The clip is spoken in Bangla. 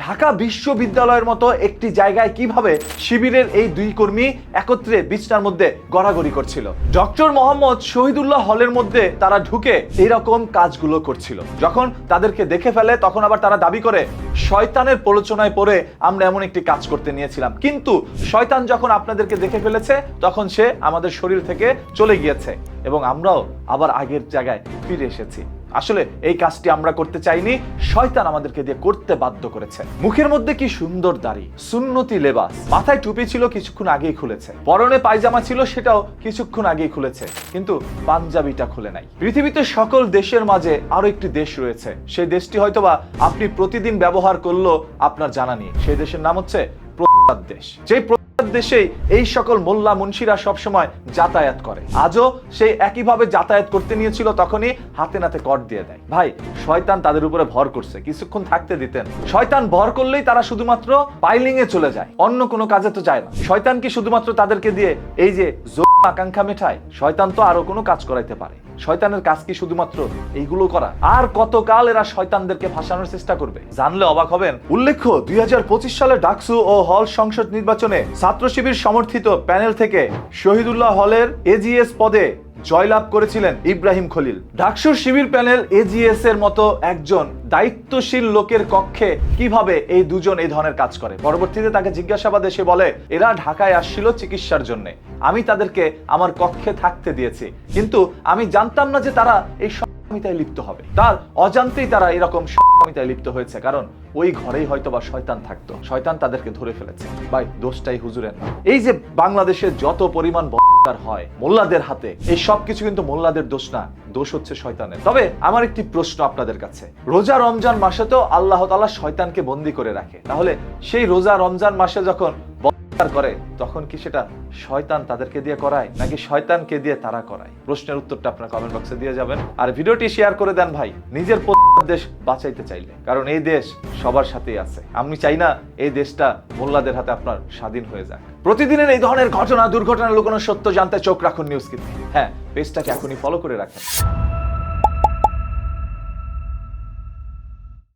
ঢাকা বিশ্ববিদ্যালয়ের মতো একটি জায়গায় কিভাবে শিবিরের এই দুই কর্মী একত্রে বিছনার মধ্যে গড়াগড়ি করছিল। ডক্টর মোহাম্মদ শহীদুল্লাহ হলের মধ্যে তারা ঢুকে এরকম কাজগুলো করছিল। যখন তাদেরকে দেখে ফেলে তখন আবার তারা দাবি করে শয়তানের প্ররোচনায় পড়ে আমরা এমন একটি কাজ করতে নিয়েছিলাম, কিন্তু শয়তান যখন আপনাদেরকে দেখে ফেলেছে তখন সে আমাদের শরীর থেকে চলে গিয়েছে এবং আমরাও আবার আগের জায়গায় ফিরে এসেছি। আসলে এই কাজটি আমরা করতে চাইনি, শয়তান আমাদেরকে দিয়ে করতে বাধ্য করেছে। মুখের মধ্যে কি সুন্দর দাড়ি, সুন্নতি লেবাস, মাথায় টুপি ছিল কিছুক্ষণ আগেই খুলেছে, পরনে পায়জামা ছিল সেটাও কিছুক্ষণ আগেই খুলেছে, কিন্তু পাঞ্জাবিটা খুলে নাই। পৃথিবীতে সকল দেশের মাঝে আরো একটি দেশ রয়েছে, সেই দেশটি হয়তোবা আপনি প্রতিদিন ব্যবহার করলেও আপনার জানা নেই। সেই দেশের নাম হচ্ছে প্রতাপ দেশ। যেই দেশেই এই সকল মোল্লা মুন্সিরা সবসময় যাতায়াত করে। আজও সেই একইভাবে যাতায়াত করতে নিয়েছিল, তখনই হাতে নাতে কর দিয়ে দেয়। ভাই, শয়তান তাদের উপরে ভর করছে, কিছুক্ষণ থাকতে দিতেন। শয়তান ভর করলেই তারা শুধুমাত্র পাইলিং এ চলে যায়, অন্য কোনো কাজে তো যায় না। শয়তান কি শুধুমাত্র তাদেরকে দিয়ে এই যে আকাঙ্ক্ষা মেটায়? শয়তান তো আরো কোনো কাজ করাইতে পারে। শয়তানের কাজ কি শুধুমাত্র এইগুলো করা? আর কতকাল এরা শয়তানদেরকে ফাঁসানোর চেষ্টা করবে? জানলে অবাক হবেন। উল্লেখ্য, 2025 সালে ডাকসু ও হল সংসদ নির্বাচনে ছাত্র শিবির সমর্থিত প্যানেল থেকে শহীদুল্লাহ হলের এজিএস পদে জয়লাভ করেছিলেন ইব্রাহিম খলিল। ডাকসুর শিবির প্যানেল এজিএস এর মতো একজন দায়িত্বশীল লোকের কক্ষে কিভাবে এই দুজন এই ধরনের কাজ করে? পরবর্তীতে তাকে জিজ্ঞাসাবাদে সে বলে, এরা ঢাকায় আসছিল চিকিৎসার জন্য, আমি তাদেরকে আমার কক্ষে থাকতে দিয়েছি, কিন্তু আমি জানতাম না যে তারা এই সমিতায় লিপ্ত হবে। তার অজান্তেই তারা এরকম সমিতায় লিপ্ত হয়েছে, কারণ ওই ঘরেই হয়তো বা শয়তান থাকতো, শয়তান তাদেরকে ধরে ফেলেছে। ভাই, দোষটাই হুজুরের না। এই যে বাংলাদেশে যত পরিমাণ হয় মোল্লাদের হাতে, এই সব কিছু কিন্তু মোল্লাদের দোষ না, দোষ হচ্ছে শয়তানের। তবে আমার একটি প্রশ্ন আপনাদের কাছে, রোজা রমজান মাসে তো আল্লাহ তাআলা শয়তানকে বন্দী করে রাখে, তাহলে সেই রোজা রমজান মাসে যখন করে তখন কি সেটা শয়তান তাদেরকে দিয়ে করায় নাকি শয়তানকে দিয়ে তারা করায়? প্রশ্নের উত্তরটা আপনারা কমেন্ট বক্সে দিয়ে যাবেন। আর ভিডিওটি শেয়ার করে দেন ভাই, নিজের দেশ বাঁচাইতে চাইলে, কারণ এই দেশ সবার সাথেই আছে। আমি চাই না এই দেশটা মোল্লাদের হাতে আপনার স্বাধীন হয়ে যাক। প্রতিদিনের এই ধরনের ঘটনা, দুর্ঘটনা, লুকানো সত্য জানতে চোখ রাখুন নিউজ কিতে। হ্যাঁ, পেজটাকে এখনই ফলো করে রাখেন।